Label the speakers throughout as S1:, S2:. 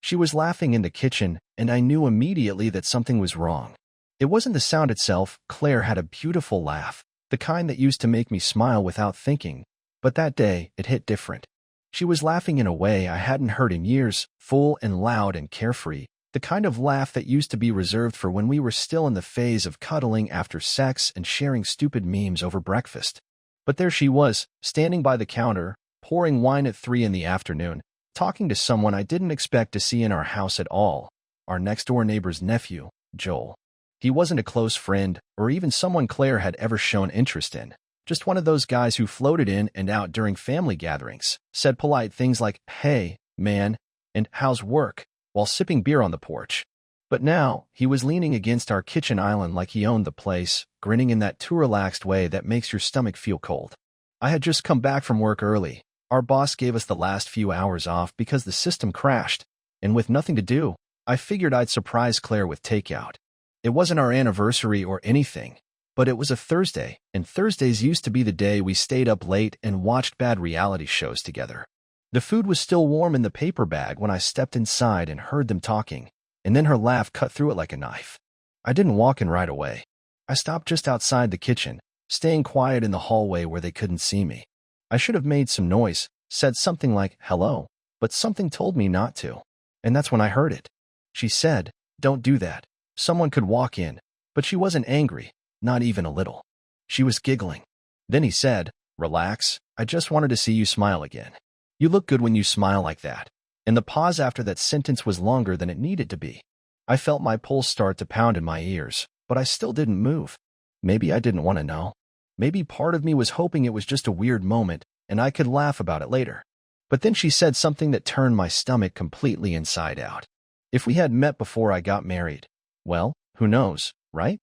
S1: She was laughing in the kitchen, and I knew immediately that something was wrong. It wasn't the sound itself. Claire had a beautiful laugh, the kind that used to make me smile without thinking, but that day it hit different. She was laughing in a way I hadn't heard in years, full and loud and carefree, the kind of laugh that used to be reserved for when we were still in the phase of cuddling after sex and sharing stupid memes over breakfast. But there she was, standing by the counter, pouring wine at 3 in the afternoon, talking to someone I didn't expect to see in our house at all, our next-door neighbor's nephew, Joel. He wasn't a close friend or even someone Claire had ever shown interest in, just one of those guys who floated in and out during family gatherings, said polite things like, "Hey, man," and "How's work?" while sipping beer on the porch. But now, he was leaning against our kitchen island like he owned the place, grinning in that too relaxed way that makes your stomach feel cold. I had just come back from work early. Our boss gave us the last few hours off because the system crashed, and with nothing to do, I figured I'd surprise Claire with takeout. It wasn't our anniversary or anything, but it was a Thursday, and Thursdays used to be the day we stayed up late and watched bad reality shows together. The food was still warm in the paper bag when I stepped inside and heard them talking, and then her laugh cut through it like a knife. I didn't walk in right away. I stopped just outside the kitchen, staying quiet in the hallway where they couldn't see me. I should have made some noise, said something like, "Hello," but something told me not to. And that's when I heard it. She said, "Don't do that. Someone could walk in." But she wasn't angry, not even a little. She was giggling. Then he said, "Relax, I just wanted to see you smile again. You look good when you smile like that." And the pause after that sentence was longer than it needed to be. I felt my pulse start to pound in my ears, but I still didn't move. Maybe I didn't want to know. Maybe part of me was hoping it was just a weird moment and I could laugh about it later. But then she said something that turned my stomach completely inside out. If we had met before I got married, well, who knows, right?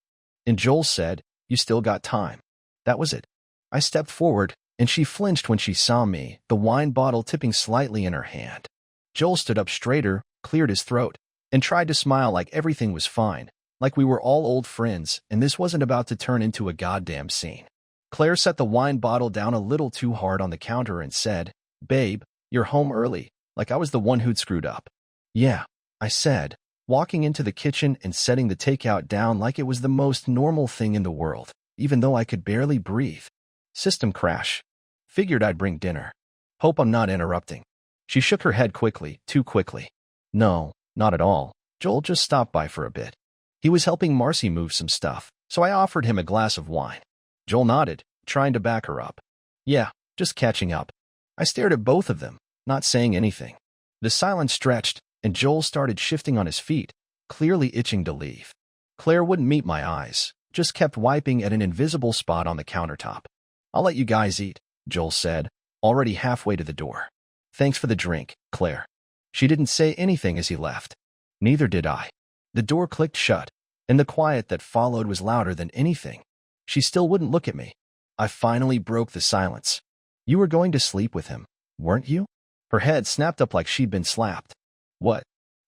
S1: And Joel said, "You still got time." That was it. I stepped forward, and she flinched when she saw me, the wine bottle tipping slightly in her hand. Joel stood up straighter, cleared his throat, and tried to smile like everything was fine, like we were all old friends and this wasn't about to turn into a goddamn scene. Claire set the wine bottle down a little too hard on the counter and said, "Babe, you're home early," like I was the one who'd screwed up. "Yeah," I said, walking into the kitchen and setting the takeout down like it was the most normal thing in the world, even though I could barely breathe. System crash. Figured I'd bring dinner. Hope I'm not interrupting. She shook her head quickly, too quickly. "No, not at all. Joel just stopped by for a bit. He was helping Marcy move some stuff, so I offered him a glass of wine." Joel nodded, trying to back her up. "Yeah, just catching up." I stared at both of them, not saying anything. The silence stretched, and Joel started shifting on his feet, clearly itching to leave. Claire wouldn't meet my eyes, just kept wiping at an invisible spot on the countertop. "I'll let you guys eat," Joel said, already halfway to the door. "Thanks for the drink, Claire." She didn't say anything as he left. Neither did I. The door clicked shut, and the quiet that followed was louder than anything. She still wouldn't look at me. I finally broke the silence. "You were going to sleep with him, weren't you?" Her head snapped up like she'd been slapped. "What?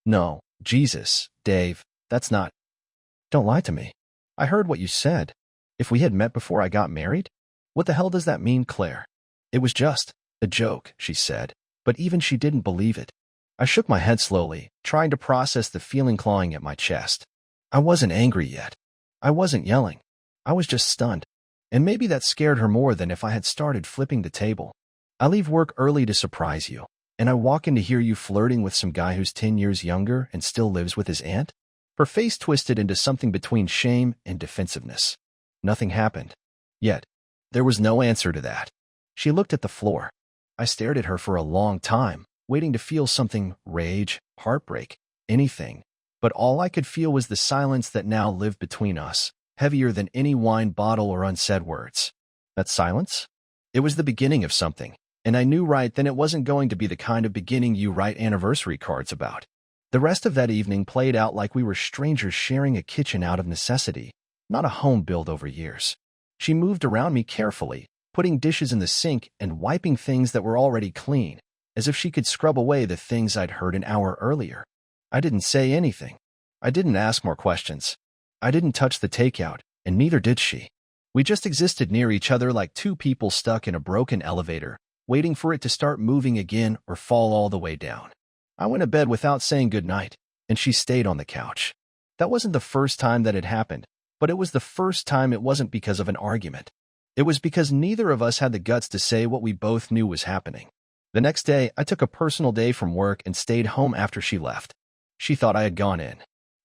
S1: No, Jesus, Dave, that's not—" "Don't lie to me. I heard what you said. If we had met before I got married? What the hell does that mean, Claire?" "It was just a joke," she said, but even she didn't believe it. I shook my head slowly, trying to process the feeling clawing at my chest. I wasn't angry yet. I wasn't yelling. I was just stunned. And maybe that scared her more than if I had started flipping the table. "I leave work early to surprise you, and I walk in to hear you flirting with some guy who's 10 years younger and still lives with his aunt?" Her face twisted into something between shame and defensiveness. Nothing happened. Yet, there was no answer to that. She looked at the floor. I stared at her for a long time, waiting to feel something, rage, heartbreak, anything. But all I could feel was the silence that now lived between us, heavier than any wine bottle or unsaid words. That silence? It was the beginning of something, and I knew right then it wasn't going to be the kind of beginning you write anniversary cards about. The rest of that evening played out like we were strangers sharing a kitchen out of necessity, not a home built over years. She moved around me carefully, putting dishes in the sink and wiping things that were already clean, as if she could scrub away the things I'd heard an hour earlier. I didn't say anything. I didn't ask more questions. I didn't touch the takeout, and neither did she. We just existed near each other like two people stuck in a broken elevator, waiting for it to start moving again or fall all the way down. I went to bed without saying goodnight, and she stayed on the couch. That wasn't the first time that had happened, but it was the first time it wasn't because of an argument. It was because neither of us had the guts to say what we both knew was happening. The next day, I took a personal day from work and stayed home after she left. She thought I had gone in.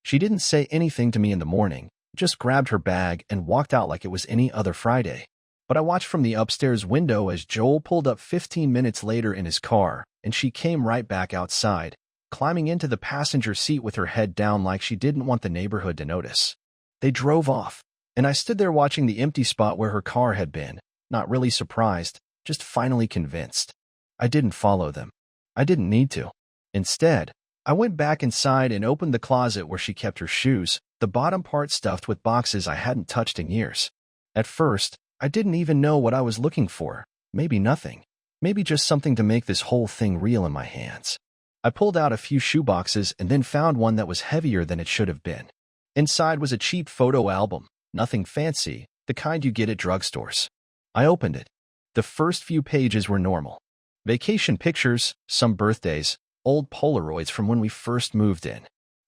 S1: She didn't say anything to me in the morning, just grabbed her bag and walked out like it was any other Friday. But I watched from the upstairs window as Joel pulled up 15 minutes later in his car, and she came right back outside, climbing into the passenger seat with her head down like she didn't want the neighborhood to notice. They drove off, and I stood there watching the empty spot where her car had been, not really surprised, just finally convinced. I didn't follow them. I didn't need to. Instead, I went back inside and opened the closet where she kept her shoes, the bottom part stuffed with boxes I hadn't touched in years. At first, I didn't even know what I was looking for. Maybe nothing. Maybe just something to make this whole thing real in my hands. I pulled out a few shoe boxes and then found one that was heavier than it should have been. Inside was a cheap photo album, nothing fancy, the kind you get at drugstores. I opened it. The first few pages were normal. Vacation pictures, some birthdays, old Polaroids from when we first moved in.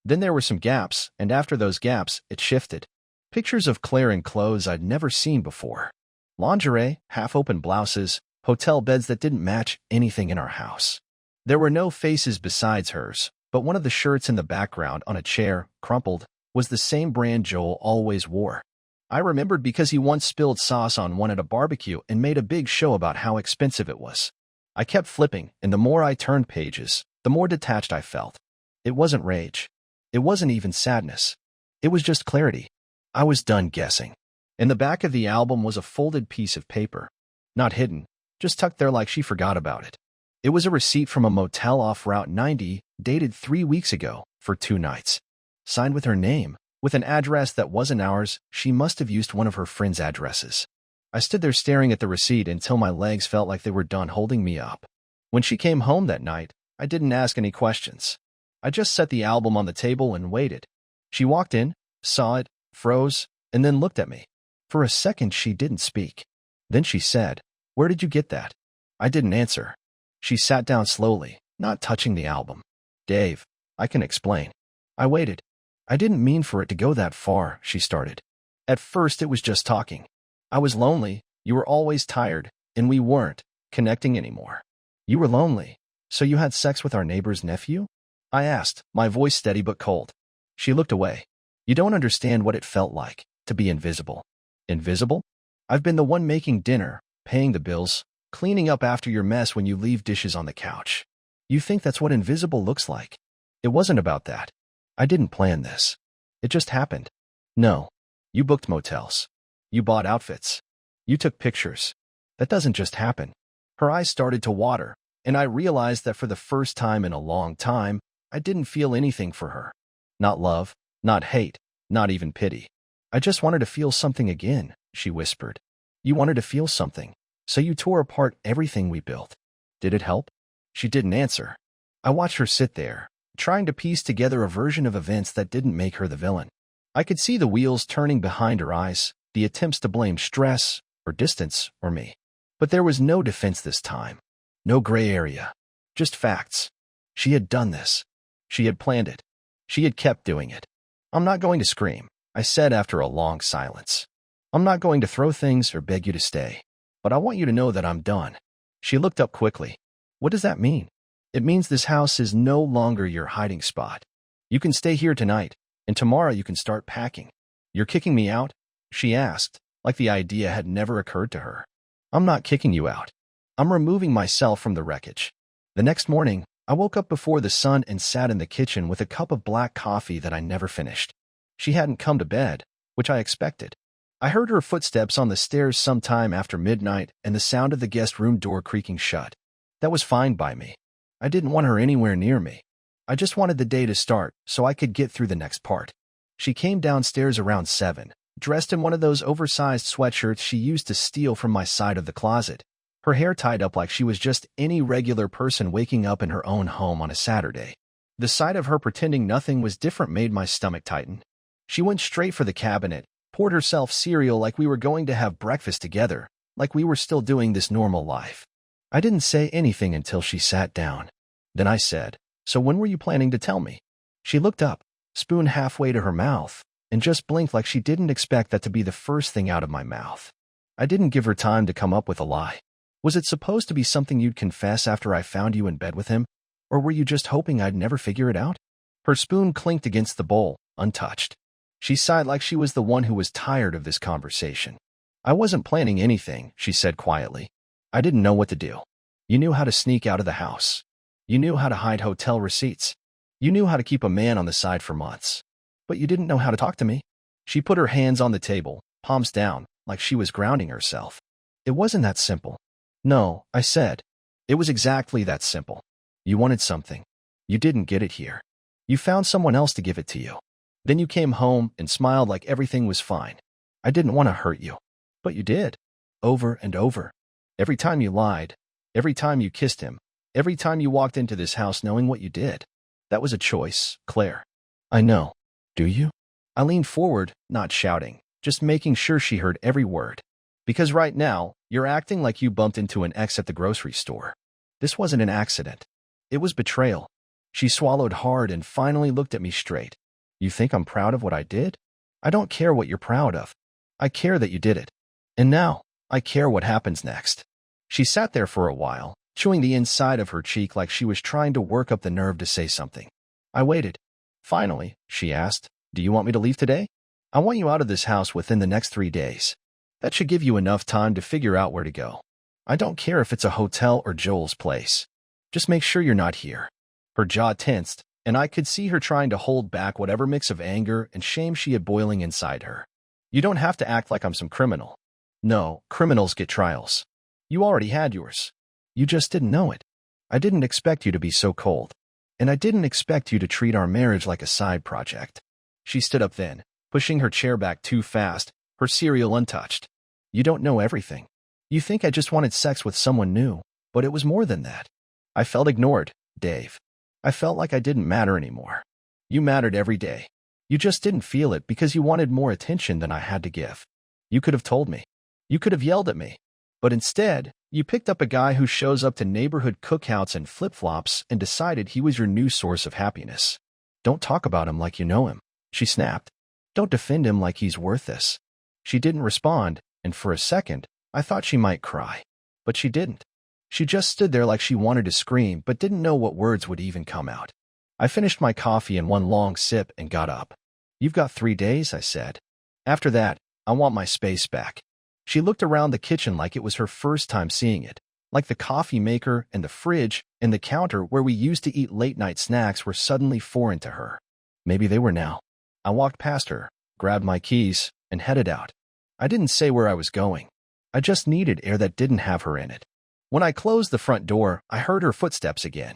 S1: Then there were some gaps, and after those gaps, it shifted. Pictures of Claire in clothes I'd never seen before. Lingerie, half-open blouses, hotel beds that didn't match anything in our house. There were no faces besides hers, but one of the shirts in the background on a chair, crumpled, was the same brand Joel always wore. I remembered because he once spilled sauce on one at a barbecue and made a big show about how expensive it was. I kept flipping, and the more I turned pages, the more detached I felt. It wasn't rage. It wasn't even sadness. It was just clarity. I was done guessing. In the back of the album was a folded piece of paper. Not hidden, just tucked there like she forgot about it. It was a receipt from a motel off Route 90, dated 3 weeks ago, for 2 nights. Signed with her name, with an address that wasn't ours. She must have used one of her friend's addresses. I stood there staring at the receipt until my legs felt like they were done holding me up. When she came home that night, I didn't ask any questions. I just set the album on the table and waited. She walked in, saw it, froze, and then looked at me. For a second, she didn't speak. Then she said, "Where did you get that?" I didn't answer. She sat down slowly, not touching the album. "Dave, I can explain." I waited. "I didn't mean for it to go that far," she started. "At first, it was just talking. I was lonely, you were always tired, and we weren't connecting anymore." "You were lonely, so you had sex with our neighbor's nephew?" I asked, my voice steady but cold. She looked away. "You don't understand what it felt like, to be invisible." "Invisible? I've been the one making dinner, paying the bills, cleaning up after your mess when you leave dishes on the couch. You think that's what invisible looks like?" "It wasn't about that. I didn't plan this. It just happened." "No. You booked motels. You bought outfits. You took pictures. That doesn't just happen." Her eyes started to water, and I realized that for the first time in a long time, I didn't feel anything for her. Not love, not hate, not even pity. "I just wanted to feel something again," she whispered. "You wanted to feel something, so you tore apart everything we built. Did it help?" She didn't answer. I watched her sit there, trying to piece together a version of events that didn't make her the villain. I could see the wheels turning behind her eyes, the attempts to blame stress, or distance, or me. But there was no defense this time. No gray area. Just facts. She had done this. She had planned it. She had kept doing it. "I'm not going to scream," I said after a long silence. "I'm not going to throw things or beg you to stay. But I want you to know that I'm done." She looked up quickly. "What does that mean?" "It means this house is no longer your hiding spot. You can stay here tonight, and tomorrow you can start packing." "You're kicking me out?" she asked, like the idea had never occurred to her. "I'm not kicking you out. I'm removing myself from the wreckage." The next morning, I woke up before the sun and sat in the kitchen with a cup of black coffee that I never finished. She hadn't come to bed, which I expected. I heard her footsteps on the stairs sometime after midnight and the sound of the guest room door creaking shut. That was fine by me. I didn't want her anywhere near me. I just wanted the day to start so I could get through the next part. She came downstairs around 7, dressed in one of those oversized sweatshirts she used to steal from my side of the closet. Her hair tied up like she was just any regular person waking up in her own home on a Saturday. The sight of her pretending nothing was different made my stomach tighten. She went straight for the cabinet, poured herself cereal like we were going to have breakfast together, like we were still doing this normal life. I didn't say anything until she sat down. Then I said, So when were you planning to tell me? She looked up, spoon halfway to her mouth, and just blinked like she didn't expect that to be the first thing out of my mouth. I didn't give her time to come up with a lie. Was it supposed to be something you'd confess after I found you in bed with him? Or were you just hoping I'd never figure it out? Her spoon clinked against the bowl, untouched. She sighed like she was the one who was tired of this conversation. I wasn't planning anything, she said quietly. I didn't know what to do. You knew how to sneak out of the house. You knew how to hide hotel receipts. You knew how to keep a man on the side for months. But you didn't know how to talk to me. She put her hands on the table, palms down, like she was grounding herself. It wasn't that simple. No, I said. It was exactly that simple. You wanted something. You didn't get it here. You found someone else to give it to you. Then you came home and smiled like everything was fine. I didn't want to hurt you. But you did. Over and over. Every time you lied. Every time you kissed him. Every time you walked into this house knowing what you did. That was a choice, Claire. I know. Do you? I leaned forward, not shouting, just making sure she heard every word. Because right now, you're acting like you bumped into an ex at the grocery store. This wasn't an accident. It was betrayal. She swallowed hard and finally looked at me straight. You think I'm proud of what I did? I don't care what you're proud of. I care that you did it. And now, I care what happens next. She sat there for a while, chewing the inside of her cheek like she was trying to work up the nerve to say something. I waited. Finally, she asked, do you want me to leave today? I want you out of this house within the next 3 days. That should give you enough time to figure out where to go. I don't care if it's a hotel or Joel's place. Just make sure you're not here. Her jaw tensed, and I could see her trying to hold back whatever mix of anger and shame she had boiling inside her. You don't have to act like I'm some criminal. No, criminals get trials. You already had yours. You just didn't know it. I didn't expect you to be so cold. And I didn't expect you to treat our marriage like a side project. She stood up then, pushing her chair back too fast, her cereal untouched. You don't know everything. You think I just wanted sex with someone new, but it was more than that. I felt ignored, Dave. I felt like I didn't matter anymore. You mattered every day. You just didn't feel it because you wanted more attention than I had to give. You could have told me. You could have yelled at me. But instead, you picked up a guy who shows up to neighborhood cookouts and flip-flops and decided he was your new source of happiness. Don't talk about him like you know him, she snapped. Don't defend him like he's worth this. She didn't respond, and for a second, I thought she might cry. But she didn't. She just stood there like she wanted to scream but didn't know what words would even come out. I finished my coffee in one long sip and got up. You've got 3 days, I said. After that, I want my space back. She looked around the kitchen like it was her first time seeing it, like the coffee maker and the fridge and the counter where we used to eat late-night snacks were suddenly foreign to her. Maybe they were now. I walked past her, grabbed my keys, and headed out. I didn't say where I was going. I just needed air that didn't have her in it. When I closed the front door, I heard her footsteps again.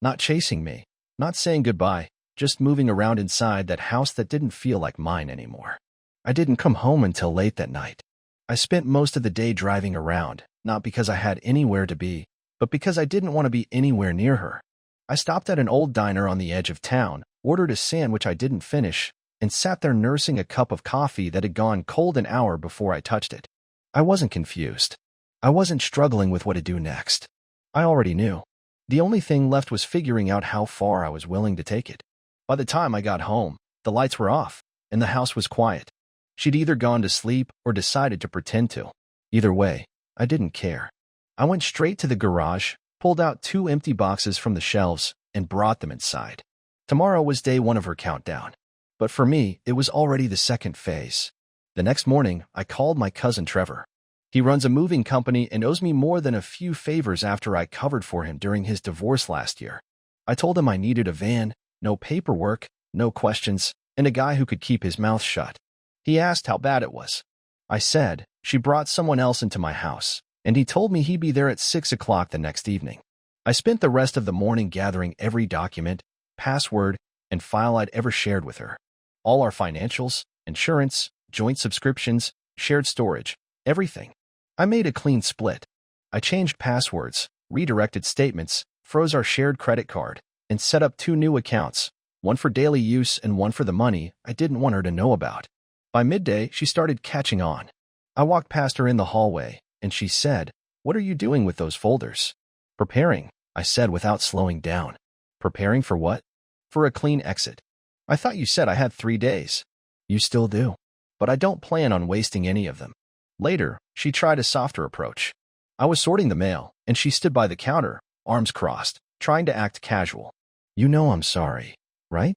S1: Not chasing me, not saying goodbye, just moving around inside that house that didn't feel like mine anymore. I didn't come home until late that night. I spent most of the day driving around, not because I had anywhere to be, but because I didn't want to be anywhere near her. I stopped at an old diner on the edge of town, ordered a sandwich I didn't finish, and sat there nursing a cup of coffee that had gone cold an hour before I touched it. I wasn't confused. I wasn't struggling with what to do next. I already knew. The only thing left was figuring out how far I was willing to take it. By the time I got home, the lights were off, and the house was quiet. She'd either gone to sleep or decided to pretend to. Either way, I didn't care. I went straight to the garage, pulled out 2 empty boxes from the shelves, and brought them inside. Tomorrow was day 1 of her countdown. But for me, it was already the second phase. The next morning, I called my cousin Trevor. He runs a moving company and owes me more than a few favors after I covered for him during his divorce last year. I told him I needed a van, no paperwork, no questions, and a guy who could keep his mouth shut. He asked how bad it was. I said, she brought someone else into my house, and he told me he'd be there at 6 o'clock the next evening. I spent the rest of the morning gathering every document, password, and file I'd ever shared with her. All our financials, insurance, joint subscriptions, shared storage, everything. I made a clean split. I changed passwords, redirected statements, froze our shared credit card, and set up 2 new accounts, one for daily use and one for the money I didn't want her to know about. By midday, she started catching on. I walked past her in the hallway, and she said, "What are you doing with those folders?" "Preparing," I said without slowing down. Preparing for what? For a clean exit. I thought you said I had 3 days. You still do. But I don't plan on wasting any of them. Later, she tried a softer approach. I was sorting the mail, and she stood by the counter, arms crossed, trying to act casual. You know I'm sorry, right?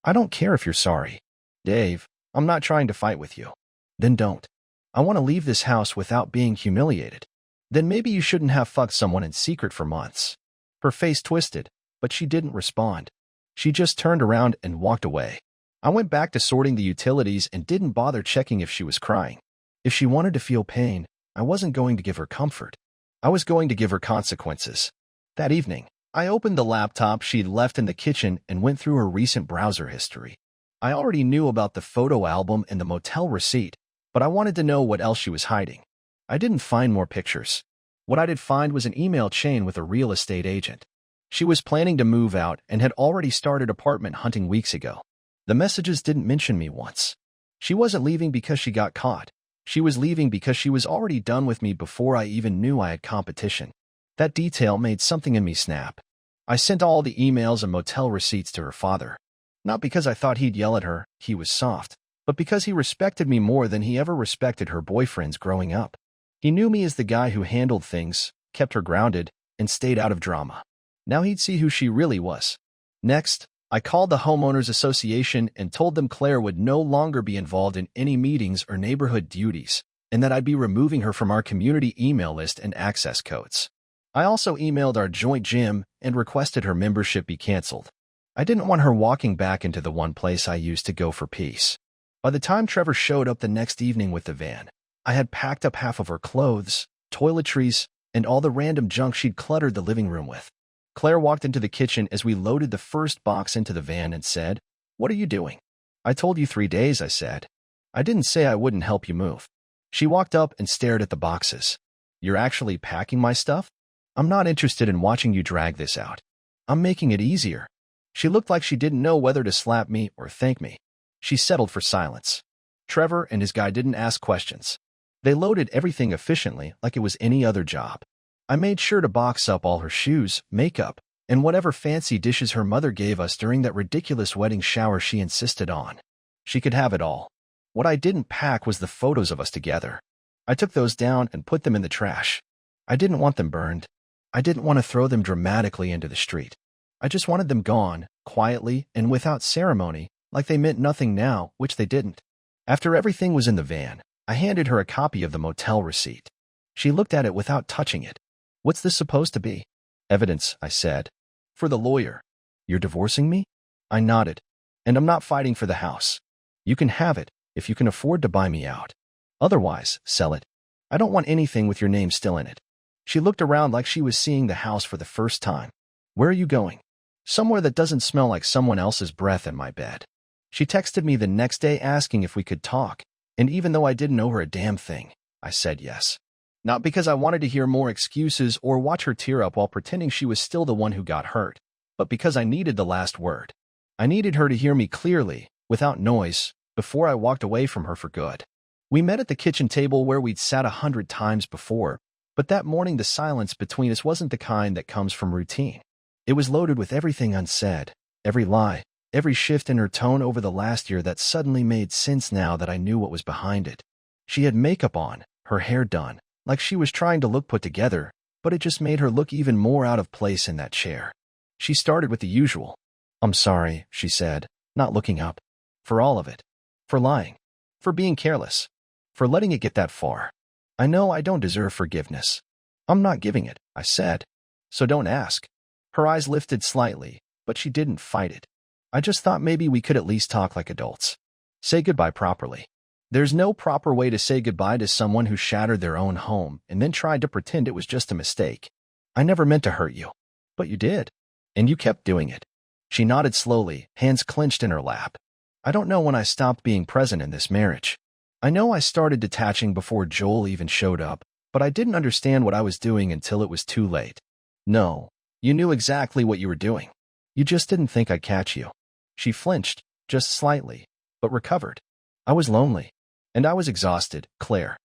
S1: I don't care if you're sorry. Dave, I'm not trying to fight with you. Then don't. I want to leave this house without being humiliated. Then maybe you shouldn't have fucked someone in secret for months. Her face twisted, but she didn't respond. She just turned around and walked away. I went back to sorting the utilities and didn't bother checking if she was crying. If she wanted to feel pain, I wasn't going to give her comfort. I was going to give her consequences. That evening, I opened the laptop she'd left in the kitchen and went through her recent browser history. I already knew about the photo album and the motel receipt, but I wanted to know what else she was hiding. I didn't find more pictures. What I did find was an email chain with a real estate agent. She was planning to move out and had already started apartment hunting weeks ago. The messages didn't mention me once. She wasn't leaving because she got caught. She was leaving because she was already done with me before I even knew I had competition. That detail made something in me snap. I sent all the emails and motel receipts to her father. Not because I thought he'd yell at her, he was soft, but because he respected me more than he ever respected her boyfriends growing up. He knew me as the guy who handled things, kept her grounded, and stayed out of drama. Now he'd see who she really was. Next, I called the homeowners association and told them Claire would no longer be involved in any meetings or neighborhood duties, and that I'd be removing her from our community email list and access codes. I also emailed our joint gym and requested her membership be canceled. I didn't want her walking back into the one place I used to go for peace. By the time Trevor showed up the next evening with the van, I had packed up half of her clothes, toiletries, and all the random junk she'd cluttered the living room with. Claire walked into the kitchen as we loaded the first box into the van and said, "What are you doing?" "I told you 3 days," I said. "I didn't say I wouldn't help you move." She walked up and stared at the boxes. "You're actually packing my stuff? I'm not interested in watching you drag this out. I'm making it easier." She looked like she didn't know whether to slap me or thank me. She settled for silence. Trevor and his guy didn't ask questions. They loaded everything efficiently like it was any other job. I made sure to box up all her shoes, makeup, and whatever fancy dishes her mother gave us during that ridiculous wedding shower she insisted on. She could have it all. What I didn't pack was the photos of us together. I took those down and put them in the trash. I didn't want them burned. I didn't want to throw them dramatically into the street. I just wanted them gone, quietly and without ceremony, like they meant nothing now, which they didn't. After everything was in the van, I handed her a copy of the motel receipt. She looked at it without touching it. "What's this supposed to be?" "Evidence," I said. "For the lawyer." "You're divorcing me?" I nodded. "And I'm not fighting for the house. You can have it if you can afford to buy me out. Otherwise, sell it. I don't want anything with your name still in it." She looked around like she was seeing the house for the first time. "Where are you going?" "Somewhere that doesn't smell like someone else's breath in my bed." She texted me the next day asking if we could talk, and even though I didn't owe her a damn thing, I said yes. Not because I wanted to hear more excuses or watch her tear up while pretending she was still the one who got hurt, but because I needed the last word. I needed her to hear me clearly, without noise, before I walked away from her for good. We met at the kitchen table where we'd sat 100 times before, but that morning the silence between us wasn't the kind that comes from routine. It was loaded with everything unsaid, every lie, every shift in her tone over the last year that suddenly made sense now that I knew what was behind it. She had makeup on, her hair done, like she was trying to look put together, but it just made her look even more out of place in that chair. She started with the usual. "I'm sorry," she said, not looking up. "For all of it. For lying. For being careless. For letting it get that far. I know I don't deserve forgiveness. I'm not giving it," I said. "So don't ask." Her eyes lifted slightly, but she didn't fight it. "I just thought maybe we could at least talk like adults. Say goodbye properly. There's no proper way to say goodbye to someone who shattered their own home and then tried to pretend it was just a mistake. I never meant to hurt you. But you did. And you kept doing it." She nodded slowly, hands clenched in her lap. "I don't know when I stopped being present in this marriage. I know I started detaching before Joel even showed up, but I didn't understand what I was doing until it was too late. No, you knew exactly what you were doing. You just didn't think I'd catch you." She flinched, just slightly, but recovered. "I was lonely. And I was exhausted, Claire.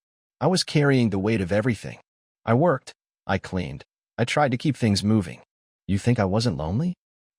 S1: I was carrying the weight of everything. I worked. I cleaned. I tried to keep things moving. You think I wasn't lonely?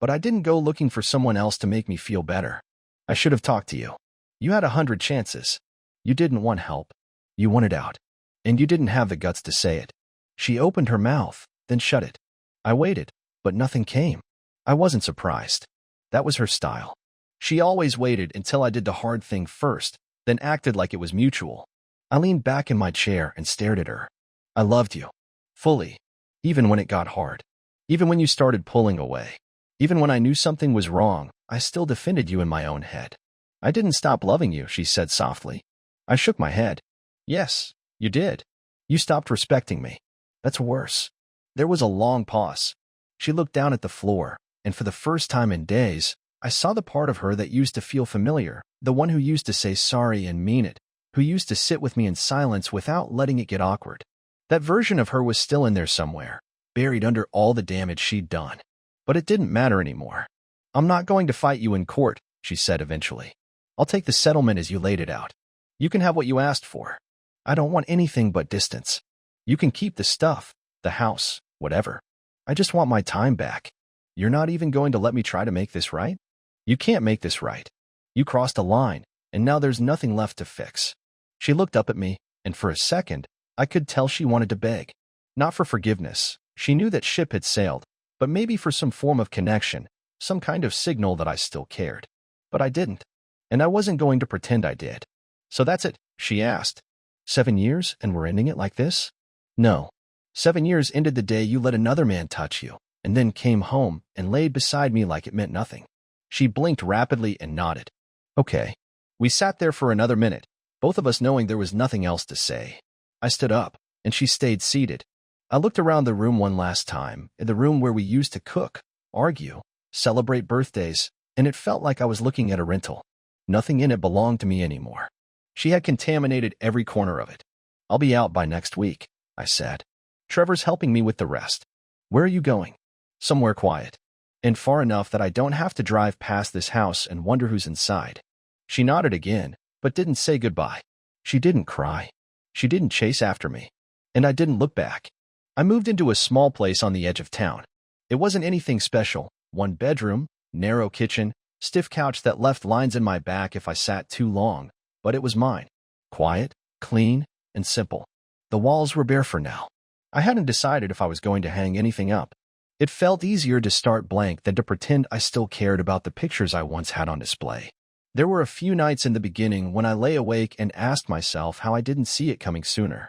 S1: But I didn't go looking for someone else to make me feel better. I should have talked to you. You had 100 chances. You didn't want help. You wanted out. And you didn't have the guts to say it. She opened her mouth, then shut it. I waited, but nothing came. I wasn't surprised. That was her style. She always waited until I did the hard thing first, then acted like it was mutual. I leaned back in my chair and stared at her. I loved you. Fully. Even when it got hard. Even when you started pulling away. Even when I knew something was wrong, I still defended you in my own head. I didn't stop loving you, she said softly. I shook my head. Yes, you did. You stopped respecting me. That's worse. There was a long pause. She looked down at the floor, and for the first time in days, I saw the part of her that used to feel familiar, the one who used to say sorry and mean it, who used to sit with me in silence without letting it get awkward. That version of her was still in there somewhere, buried under all the damage she'd done. But it didn't matter anymore. I'm not going to fight you in court, she said eventually. I'll take the settlement as you laid it out. You can have what you asked for. I don't want anything but distance. You can keep the stuff, the house, whatever. I just want my time back. You're not even going to let me try to make this right? You can't make this right. You crossed a line, and now there's nothing left to fix. She looked up at me, and for a second, I could tell she wanted to beg. Not for forgiveness. She knew that ship had sailed, but maybe for some form of connection, some kind of signal that I still cared. But I didn't. And I wasn't going to pretend I did. So that's it, she asked. 7 years and we're ending it like this? No. 7 years ended the day you let another man touch you, and then came home and laid beside me like it meant nothing. She blinked rapidly and nodded. Okay. We sat there for another minute, both of us knowing there was nothing else to say. I stood up, and she stayed seated. I looked around the room one last time, in the room where we used to cook, argue, celebrate birthdays, and it felt like I was looking at a rental. Nothing in it belonged to me anymore. She had contaminated every corner of it. I'll be out by next week, I said. Trevor's helping me with the rest. Where are you going? Somewhere quiet. And far enough that I don't have to drive past this house and wonder who's inside. She nodded again, but didn't say goodbye. She didn't cry. She didn't chase after me. And I didn't look back. I moved into a small place on the edge of town. It wasn't anything special. 1 bedroom, narrow kitchen, stiff couch that left lines in my back if I sat too long. But it was mine. Quiet, clean, and simple. The walls were bare for now. I hadn't decided if I was going to hang anything up. It felt easier to start blank than to pretend I still cared about the pictures I once had on display. There were a few nights in the beginning when I lay awake and asked myself how I didn't see it coming sooner.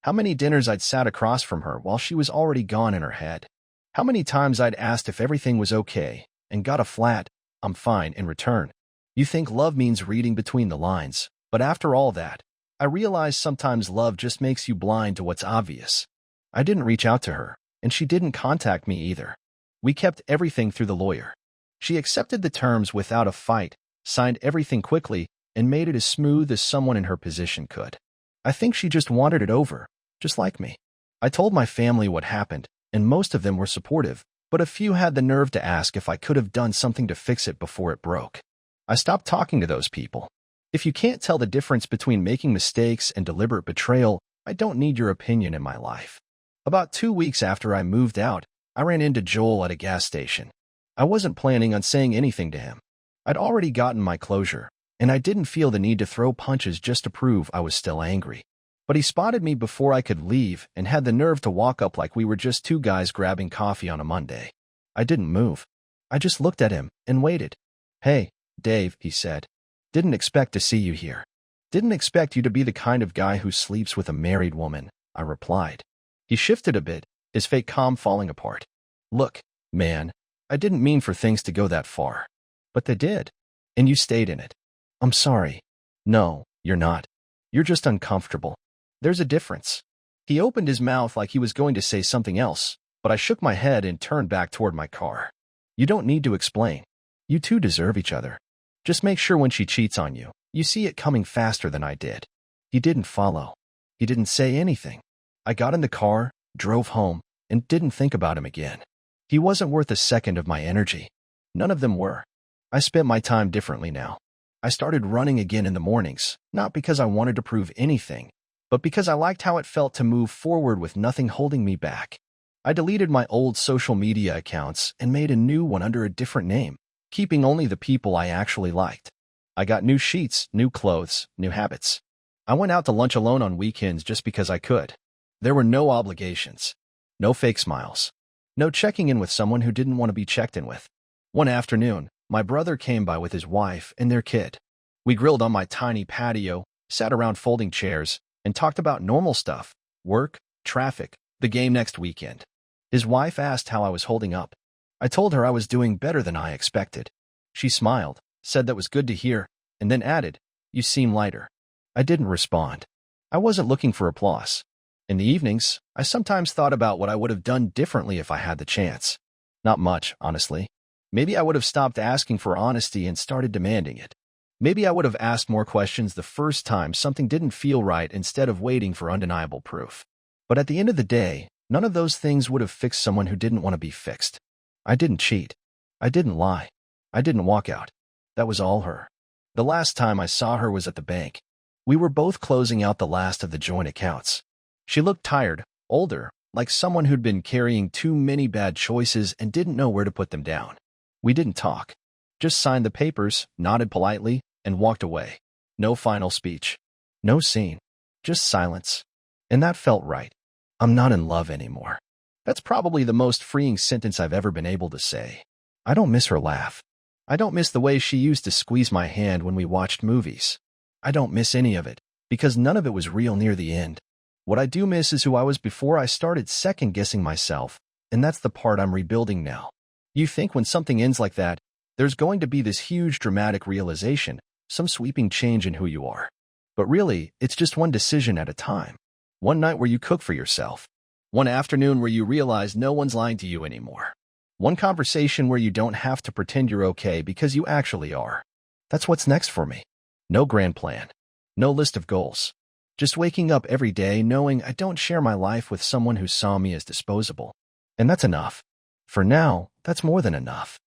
S1: How many dinners I'd sat across from her while she was already gone in her head. How many times I'd asked if everything was okay and got a flat, "I'm fine," in return. You think love means reading between the lines, but after all that, I realized sometimes love just makes you blind to what's obvious. I didn't reach out to her, and she didn't contact me either. We kept everything through the lawyer. She accepted the terms without a fight, signed everything quickly, and made it as smooth as someone in her position could. I think she just wanted it over, just like me. I told my family what happened, and most of them were supportive, but a few had the nerve to ask if I could have done something to fix it before it broke. I stopped talking to those people. If you can't tell the difference between making mistakes and deliberate betrayal, I don't need your opinion in my life. About 2 weeks after I moved out, I ran into Joel at a gas station. I wasn't planning on saying anything to him. I'd already gotten my closure, and I didn't feel the need to throw punches just to prove I was still angry. But he spotted me before I could leave and had the nerve to walk up like we were just 2 guys grabbing coffee on a Monday. I didn't move. I just looked at him and waited. "Hey, Dave," he said. "Didn't expect to see you here. Didn't expect you to be the kind of guy who sleeps with a married woman," I replied. He shifted a bit, his fake calm falling apart. "Look, man, I didn't mean for things to go that far. But they did. And you stayed in it. I'm sorry." "No, you're not. You're just uncomfortable. There's a difference." He opened his mouth like he was going to say something else, but I shook my head and turned back toward my car. "You don't need to explain. You two deserve each other. Just make sure when she cheats on you, you see it coming faster than I did." He didn't follow. He didn't say anything. I got in the car, drove home, and didn't think about him again. He wasn't worth a second of my energy. None of them were. I spent my time differently now. I started running again in the mornings, not because I wanted to prove anything, but because I liked how it felt to move forward with nothing holding me back. I deleted my old social media accounts and made a new one under a different name, keeping only the people I actually liked. I got new sheets, new clothes, new habits. I went out to lunch alone on weekends just because I could. There were no obligations, no fake smiles, no checking in with someone who didn't want to be checked in with. One afternoon, my brother came by with his wife and their kid. We grilled on my tiny patio, sat around folding chairs, and talked about normal stuff, work, traffic, the game next weekend. His wife asked how I was holding up. I told her I was doing better than I expected. She smiled, said that was good to hear, and then added, "You seem lighter." I didn't respond. I wasn't looking for applause. In the evenings, I sometimes thought about what I would have done differently if I had the chance. Not much, honestly. Maybe I would have stopped asking for honesty and started demanding it. Maybe I would have asked more questions the first time something didn't feel right instead of waiting for undeniable proof. But at the end of the day, none of those things would have fixed someone who didn't want to be fixed. I didn't cheat. I didn't lie. I didn't walk out. That was all her. The last time I saw her was at the bank. We were both closing out the last of the joint accounts. She looked tired, older, like someone who'd been carrying too many bad choices and didn't know where to put them down. We didn't talk. Just signed the papers, nodded politely, and walked away. No final speech. No scene. Just silence. And that felt right. I'm not in love anymore. That's probably the most freeing sentence I've ever been able to say. I don't miss her laugh. I don't miss the way she used to squeeze my hand when we watched movies. I don't miss any of it, because none of it was real near the end. What I do miss is who I was before I started second-guessing myself, and that's the part I'm rebuilding now. You think when something ends like that, there's going to be this huge dramatic realization, some sweeping change in who you are. But really, it's just one decision at a time. One night where you cook for yourself. One afternoon where you realize no one's lying to you anymore. One conversation where you don't have to pretend you're okay because you actually are. That's what's next for me. No grand plan. No list of goals. Just waking up every day knowing I don't share my life with someone who saw me as disposable. And that's enough. For now, that's more than enough.